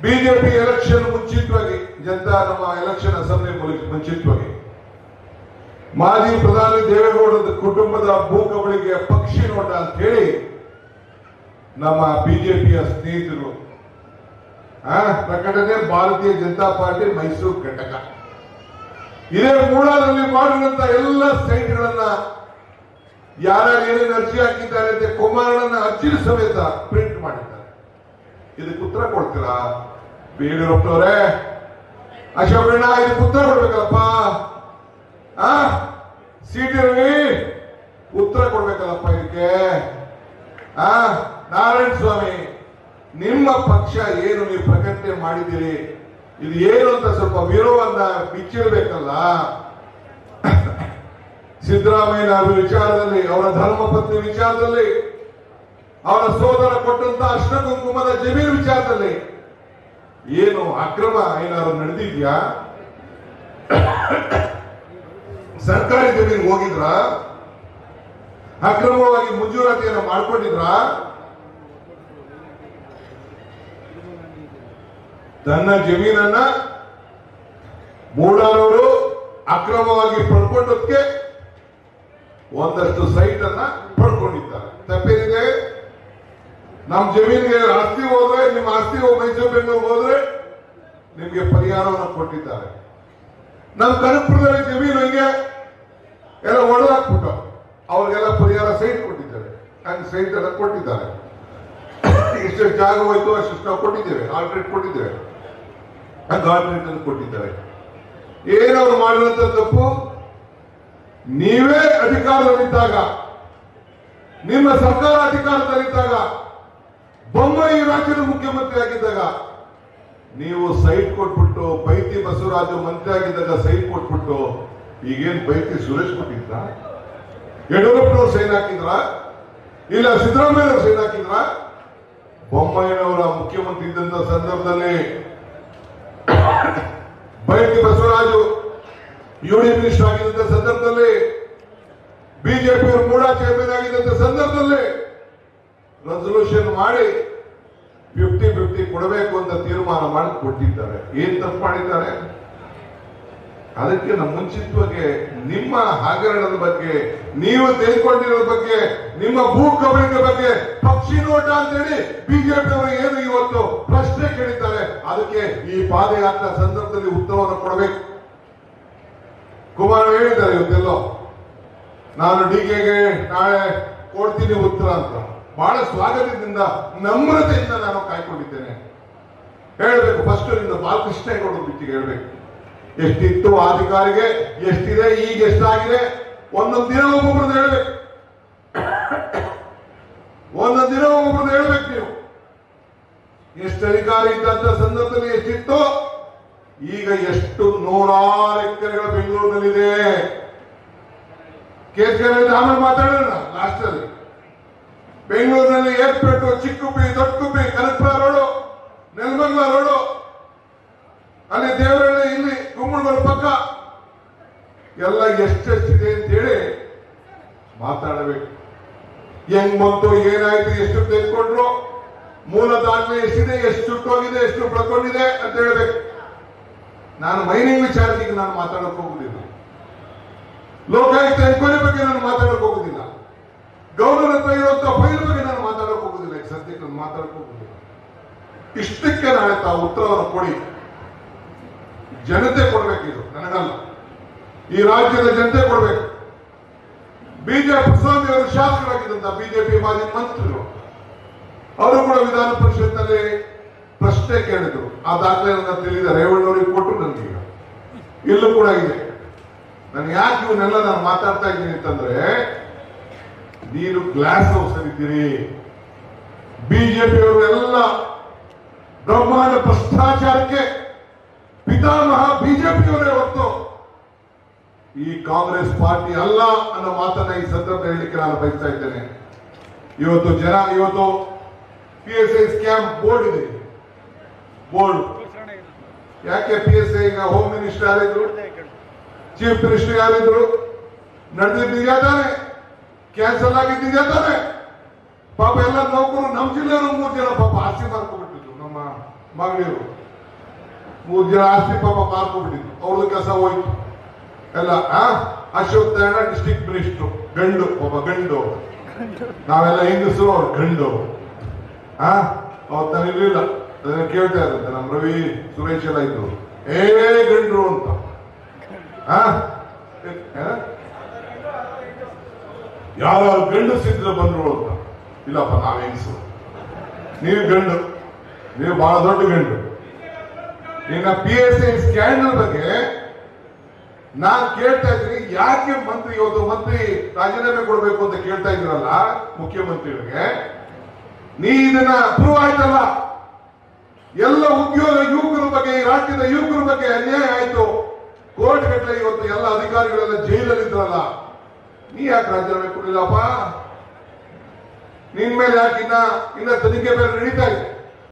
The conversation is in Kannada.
ಬಿಜೆಪಿ ಎಲೆಕ್ಷನ್ ಮುಂಚಿತವಾಗಿ ನಮ್ಮ ಎಲೆಕ್ಷನ್ ಅಸೆಂಬ್ಲಿ ಮುಂಚಿತವಾಗಿ ಮಾಜಿ ಪ್ರಧಾನಿ ದೇವೇಗೌಡರ ಕುಟುಂಬದ ಭೂ ಕಬಳಿಕೆ ಪಕ್ಷಿ ನೋಟ ಅಂತ ಹೇಳಿ ನಮ್ಮ ಬಿಜೆಪಿಯ ಸ್ನೇಹಿತರು ಪ್ರಕಟಣೆ ಭಾರತೀಯ ಜನತಾ ಪಾರ್ಟಿ ಮೈಸೂರು ಘಟಕ ಇದೇ ಮೂಡಾದಲ್ಲಿ ಮಾಡಿರುವಂತ ಎಲ್ಲ ಸೈಟ್ಗಳನ್ನ ಯಾರ್ಯಾರು ಏನೇನು ಅರ್ಜಿ ಹಾಕಿದ್ದಾರೆ ಅಂತ ಕುಮಾರಣ್ಣನ ಅರ್ಜಿ ಸಮೇತ ಪ್ರಿಂಟ್ ಮಾಡಿದ್ದಾರೆ. ಇದಕ್ಕೆ ಉತ್ತರ ಕೊಡ್ತೀರಾ ಯಡಿಯೂರಪ್ಪನವರೇ? ಅಶೋಕಣ್ಣ ಇದಕ್ಕೆ ಉತ್ತರ ಕೊಡ್ಬೇಕಲ್ಲಪ್ಪ. ಸಿಟಿ ರವಿ ಉತ್ತರ ಕೊಡ್ಬೇಕಲ್ಲಪ್ಪ ಇದಕ್ಕೆ. ನಾರಾಯಣ ಸ್ವಾಮಿ ನಿಮ್ಮ ಪಕ್ಷ ಏನು ನೀವು ಪ್ರಕಟಣೆ ಮಾಡಿದ್ದೀರಿ ಇದು ಏನು ಅಂತ ಸ್ವಲ್ಪ ವಿರೋಧವನ್ನ ಬಿಚ್ಚಿರ್ಬೇಕಲ್ಲ. ಸಿದ್ದರಾಮಯ್ಯ ವಿಚಾರದಲ್ಲಿ, ಅವರ ಧರ್ಮಪತ್ನಿ ವಿಚಾರದಲ್ಲಿ, ಅವರ ಸೋದರ ಕೊಟ್ಟಂತ ಅರ್ಶನ ಕುಂಕುಮದ ಜಮೀನು ವಿಚಾರದಲ್ಲಿ ಏನು ಅಕ್ರಮ ಏನಾದ್ರು ನಡೆದಿದ್ಯಾ? ಸರ್ಕಾರಿ ಜಮೀನು ಹೋಗಿದ್ರ? ಅಕ್ರಮವಾಗಿ ಮಂಜೂರಾತಿಯನ್ನು ಮಾಡ್ಕೊಂಡಿದ್ರ? ತನ್ನ ಜಮೀನನ್ನ ಮೂಡಾರವರು ಅಕ್ರಮವಾಗಿ ಪಡ್ಕೊಂಡದಕ್ಕೆ ಒಂದಷ್ಟು ಸೈಟ್ ಅನ್ನ ಪಡ್ಕೊಂಡಿದ್ದಾರೆ. ತಪ್ಪೇನಿದೆ? ನಮ್ಮ ಜಮೀನಿಗೆ ಆಸ್ತಿ ಹೋದ್ರೆ, ನಿಮ್ಮ ಆಸ್ತಿ ಮೈಸೂರು ಬೆಂಗಳೂರು ಹೋದ್ರೆ ನಿಮ್ಗೆ ಪರಿಹಾರವನ್ನು ಕೊಟ್ಟಿದ್ದಾರೆ. ನಮ್ಮ ಕನಕಪುರದಲ್ಲಿ ಜಮೀನು ಹಿಂಗೆ ಎಲ್ಲ ಒಡೆದಾಕ್ಬಿಟ್ಟು ಅವ್ರಿಗೆಲ್ಲ ಪರಿಹಾರ ಸೈಟ್ ಕೊಟ್ಟಿದ್ದಾರೆ. ಹಂಗೆ ಸೈಟ್ ಎಲ್ಲ ಕೊಟ್ಟಿದ್ದಾರೆ. ಎಷ್ಟು ಜಾಗ ಹೋಯ್ತು ಅಷ್ಟು ನಾವು ಕೊಟ್ಟಿದ್ದೇವೆ, ಆಲ್ಟ್ರೇಟ್ ಕೊಟ್ಟಿದ್ದೇವೆ, ಆಲ್ಟ್ರೇಟ್ ಅನ್ನು ಕೊಟ್ಟಿದ್ದಾರೆ. ಏನವರು ಮಾಡಿರುವಂತ ತಪ್ಪು? ನೀವೇ ಅಧಿಕಾರದಲ್ಲಿದ್ದಾಗ, ನಿಮ್ಮ ಸರ್ಕಾರ ಅಧಿಕಾರದಲ್ಲಿದ್ದಾಗ, ಬೊಮ್ಮಾಯಿ ರಾಜ್ಯದ ಮುಖ್ಯಮಂತ್ರಿ ಆಗಿದ್ದಾಗ ನೀವು ಸೈಟ್ ಕೊಟ್ಬಿಟ್ಟು, ಬೈತಿ ಬಸವರಾಜು ಮಂತ್ರಿ ಆಗಿದ್ದಾಗ ಸೈಟ್ ಕೊಟ್ಬಿಟ್ಟು, ಈಗೇನು ಬೈತಿ ಸುರೇಶ್ ಕೊಟ್ಟಿದ್ರ? ಯಡಿಯೂರಪ್ಪನವ್ರು ಸೈನ್ ಹಾಕಿದ್ರ? ಇಲ್ಲ ಸಿದ್ದರಾಮಯ್ಯನವರು ಸೈನ್ ಹಾಕಿದ್ರ? ಬೊಮ್ಮಾಯಿನವರ ಮುಖ್ಯಮಂತ್ರಿ ಇದ್ದಂತ ಸಂದರ್ಭದಲ್ಲಿ ಬೈತಿ ಬಸವರಾಜು ಯುಡಿ ಮಿನಿಸ್ಟರ್ ಆಗಿದ್ದಂತ ಸಂದರ್ಭದಲ್ಲಿ, ಬಿಜೆಪಿಯವರು ಮೂಡಾ ಚೇರ್ಮನ್ ಆಗಿದ್ದಂತ ಸಂದರ್ಭದಲ್ಲಿ ರೆಸಲ್ಯೂಷನ್ ಮಾಡಿ 50-50 ಕೊಡಬೇಕು ಅಂತ ತೀರ್ಮಾನ ಮಾಡಿ ಕೊಟ್ಟಿದ್ದಾರೆ. ಏನ್ ತಪ್ಪು ಮಾಡಿದ್ದಾರೆ? ಅದಕ್ಕೆ ನಮ್ಮ ಮುಂಚಿತವಾಗಿ ನಿಮ್ಮ ಹಗರಣದ ಬಗ್ಗೆ, ನೀವು ತೆಗೆದುಕೊಂಡಿರೋ ಬಗ್ಗೆ, ನಿಮ್ಮ ಭೂ ಕಬಳಿಕೆ ಬಗ್ಗೆ ಪಕ್ಷಿ ನೋಟ ಅಂತೇಳಿ ಬಿಜೆಪಿಯವರು ಏನು ಇವತ್ತು ಪ್ರಶ್ನೆ ಕೇಳಿದ್ದಾರೆ. ಅದಕ್ಕೆ ಈ ಪಾದಯಾತ್ರಾ ಸಂದರ್ಭದಲ್ಲಿ ಉತ್ತರವನ್ನು ಕೊಡಬೇಕು. ಕುಮಾರ್ ಹೇಳಿದ್ದಾರೆ ಇವತ್ತೆಲ್ಲೋ, ನಾನು ಡಿಕೆಗೆ ನಾಳೆ ಕೊಡ್ತೀನಿ ಉತ್ತರ ಅಂತ. ಬಹಳ ಸ್ವಾಗತದಿಂದ, ನಮ್ರತೆಯಿಂದ ನಾನು ಕಾಯ್ಕೊಂಡಿದ್ದೇನೆ. ಹೇಳ್ಬೇಕು ಫಸ್ಟ್ ನಿಂದ ಬಾಲಕೃಷ್ಣೇಗೌಡ ಬಿಟ್ಟಿಗೆ ಹೇಳ್ಬೇಕು. ಎಷ್ಟಿತ್ತು ಅಧಿಕಾರಿಗೆ, ಎಷ್ಟಿದೆ, ಈಗ ಎಷ್ಟಾಗಿದೆ, ಒಂದೊಂದು ದಿನ ಒಬ್ಬೊಬ್ರದ್ದು ಹೇಳ್ಬೇಕು. ಒಂದೊಂದು ದಿನ ಒಬ್ಬೊಬ್ರದ್ದು ಹೇಳ್ಬೇಕು. ನೀವು ಎಷ್ಟು ಅಧಿಕಾರಿ ಇದ್ದಂತ ಸಂದರ್ಭದಲ್ಲಿ ಎಷ್ಟಿತ್ತು, ಈಗ ಎಷ್ಟು 106 ಎಕರೆಗಳ ಬೆಂಗಳೂರಿನಲ್ಲಿದೆ. ಕೇಸ್ಗಳಲ್ಲಿ ಆಮೇಲೆ ಮಾತಾಡೋಣ. ಲಾಸ್ಟ್ ಅಲ್ಲಿ ಬೆಂಗಳೂರಿನಲ್ಲಿ ಏರ್ಪೇಟು, ಚಿಕ್ಕುಪ್ಪಿ, ದೊಡ್ಡಕುಪ್ಪಿ, ಕನಕಪುರ ರೋಡು, ನೆಲಮಂಗಲ ರೋಡು, ಅಲ್ಲಿ ದೇವರಹಳ್ಳಿ, ಇಲ್ಲಿ ಕುಂಬಳಗಲ್ ಪಕ್ಕ ಎಲ್ಲ ಎಷ್ಟೆಷ್ಟಿದೆ ಅಂತೇಳಿ ಮಾತಾಡಬೇಕು. ಹೆಂಗ್ ಬಂತು, ಏನಾಯ್ತು, ಎಷ್ಟು ತೆಗೆದುಕೊಂಡ್ರು, ಮೂಲ ದಾಖಲೆ ಎಷ್ಟಿದೆ, ಎಷ್ಟು ಸುಟ್ಟೋಗಿದೆ, ಎಷ್ಟು ಪಡ್ಕೊಂಡಿದೆ ಅಂತ ಹೇಳ್ಬೇಕು. ನಾನು ಮೈನಿಂಗ್ ವಿಚಾರಕ್ಕೆ ನಾನು ಮಾತಾಡಕ್ ಹೋಗುದಿಲ್ಲ. ಲೋಕಾಯುಕ್ತ ಎನ್ಕ್ವೈರಿ ಬಗ್ಗೆ ನಾನು ಮಾತಾಡಕ್ ಹೋಗುದಿಲ್ಲ. ಗೌರ್ನರ್ ಹತ್ರ ಇರುವಂತಹ ಫೈಲ್ ಬಗ್ಗೆ ನಾನು ಮಾತಾಡಕ್ ಹೋಗುದಿಲ್ಲ. ಈಗ ಸದ್ಯಕ್ಕೆ ನಾನು ಮಾತಾಡಕ್ ಹೋಗುದಿಲ್ಲ. ಇಷ್ಟಕ್ಕೆ ನಾಳೆ ತಾವು ಉತ್ತರವನ್ನು ಕೊಡಿ. ಜನತೆ ಕೊಡ್ಬೇಕು, ಇದು ನನಗಲ್ಲ, ಈ ರಾಜ್ಯದ ಜನತೆ ಕೊಡ್ಬೇಕು. ಬಿಜೆಪಿ ಸ್ವಾಮಿ ಅವರು ಶಾಸಕರಾಗಿದ್ದಂತ ಬಿಜೆಪಿ ಮಾಜಿ ಮಂತ್ರಿಗಳು ಅವರು ಕೂಡ ವಿಧಾನ ಪರಿಷತ್ನಲ್ಲಿ ಪ್ರಶ್ನೆ ಕೇಳಿದ್ರು. ಆ ದಾಖಲೆ ನನ್ನ ತಿಳಿದ ರೇವಣ್ಣವರಿಗೆ ಕೊಟ್ಟು ನನಗೆ ಇಲ್ಲೂ ಕೂಡ ಇದೆ. ನಾನು ಯಾಕೆ ಇವನ್ನೆಲ್ಲ ನಾನು ಮಾತಾಡ್ತಾ ಇದ್ದೀನಿ ಅಂತಂದ್ರೆ, ನೀನು ಗ್ಲಾಸ್ ಹೌಸ್ ಇದ್ದೀರಿ. ಬಿಜೆಪಿಯವರು ಎಲ್ಲ ಬ್ರಹ್ಮಾಂಡ ಭ್ರಷ್ಟಾಚಾರಕ್ಕೆ ಪಿತಾಮಹ ಬಿಜೆಪಿಯವರೇ ಹೊತ್ತು ಈ ಕಾಂಗ್ರೆಸ್ ಪಾರ್ಟಿ ಅಲ್ಲ ಅನ್ನೋ ಮಾತನ್ನ ಈ ಸಂದರ್ಭ ಹೇಳಲಿಕ್ಕೆ ನಾನು ಬಯಸ್ತಾ ಇದ್ದೇನೆ. ಇವತ್ತು PSI ಸ್ಕ್ಯಾಮ್ ಬೋರ್ಡ್ ಇದೆ. ಬೋರ್ಡ್ ಯಾಕೆ PSI ಈಗ ಹೋಮ್ ಮಿನಿಸ್ಟರ್ ಯಾರಿದ್ರು, ಚೀಫ್ ಮಿನಿಸ್ಟರ್ ಯಾರಿದ್ರು, ನಡೆದಿದ್ದಿದ್ಯಾ ತಾನೆ, ಕ್ಯಾನ್ಸಲ್ ಆಗಿದ್ದಿದ್ಯಾ ತಾನೆ. ಪಾಪ ಎಲ್ಲ ನೌಕರು ನಮ್ಮ ಜಿಲ್ಲೆಯವರು 3 ಜನ ಪಾಪ ಆಸ್ತಿ ಮಾಡ್ಕೊಂಡ್ಬಿಟ್ಟಿದ್ರು. ನಮ್ಮ ಮಗಳಿರು 3 ಜನ ಆಸ್ತಿ ಪಾಪ ಮಾರ್ಕೊಂಡ್ಬಿಟ್ಟಿದ್ರು, ಅವ್ರದ್ದು ಕೆಲಸ ಹೋಯ್ತು ಎಲ್ಲ. ಅಶೋಕ್ ನಾರಾಯಣ ಡಿಸ್ಟ್ರಿಕ್ಟ್ ಮಿನಿಸ್ಟರ್, ಗಂಡು, ಒಬ್ಬ ಗಂಡು, ನಾವೆಲ್ಲ ಹೆಂಗಸರು, ಅವ್ರ ಗಂಡು. ಅವತ್ತು ನಾನು ಇರ್ಲಿಲ್ಲ, ಅದನ್ನ ಕೇಳ್ತಾ ಇರುತ್ತೆ ನಮ್ ರವಿ ಸುರೇಶ್ ಎಲ್ಲ ಇದ್ರು, ಗಂಡ್ರು ಅಂತ. ಯಾರು ಗಂಡಸಿದ್ರೆ ಬಂದ್ರು ಅಂತ. ಇಲ್ಲಪ್ಪ, ನಾವ್ ಹೆಂಗಸರು, ನೀವು ಗಂಡು, ನೀವು ಬಹಳ ದೊಡ್ಡ ಗಂಡು. ಇನ್ನ PSI ಸ್ಕ್ಯಾಂಡಲ್ ಬಗ್ಗೆ ನಾನ್ ಕೇಳ್ತಾ ಇದ್ದೀನಿ, ಯಾಕೆ ಮಂತ್ರಿ ಇವತ್ತು ಮಂತ್ರಿ ರಾಜೀನಾಮೆ ಕೊಡ್ಬೇಕು ಅಂತ ಕೇಳ್ತಾ ಇದ್ರಲ್ಲ ಮುಖ್ಯಮಂತ್ರಿಗಳಿಗೆ, ನೀ ಇದನ್ನ ಪ್ರೂವ್ ಆಯ್ತಲ್ಲ, ಎಲ್ಲ ಉದ್ಯೋಗ ಯುವಕರ ಬಗ್ಗೆ, ಈ ರಾಜ್ಯದ ಯುವಕರ ಬಗ್ಗೆ ಅನ್ಯಾಯ ಆಯ್ತು, ಕೋರ್ಟ್ ಗಟ್ಟಲೆ ಇವತ್ತು ಎಲ್ಲ ಅಧಿಕಾರಿಗಳೆಲ್ಲ ಜೈಲಲ್ಲಿ ಇದ್ರಲ್ಲ, ನೀ ಯಾಕೆ ರಾಜೀನಾಮೆ ಕೊಡಲಿಲ್ಲಪ್ಪ? ನಿನ್ ಮೇಲೆ ಯಾಕೆ ಇನ್ನ ತನಿಖೆ ಬೇರೆ ನಡೀತಾ ಇದೆ.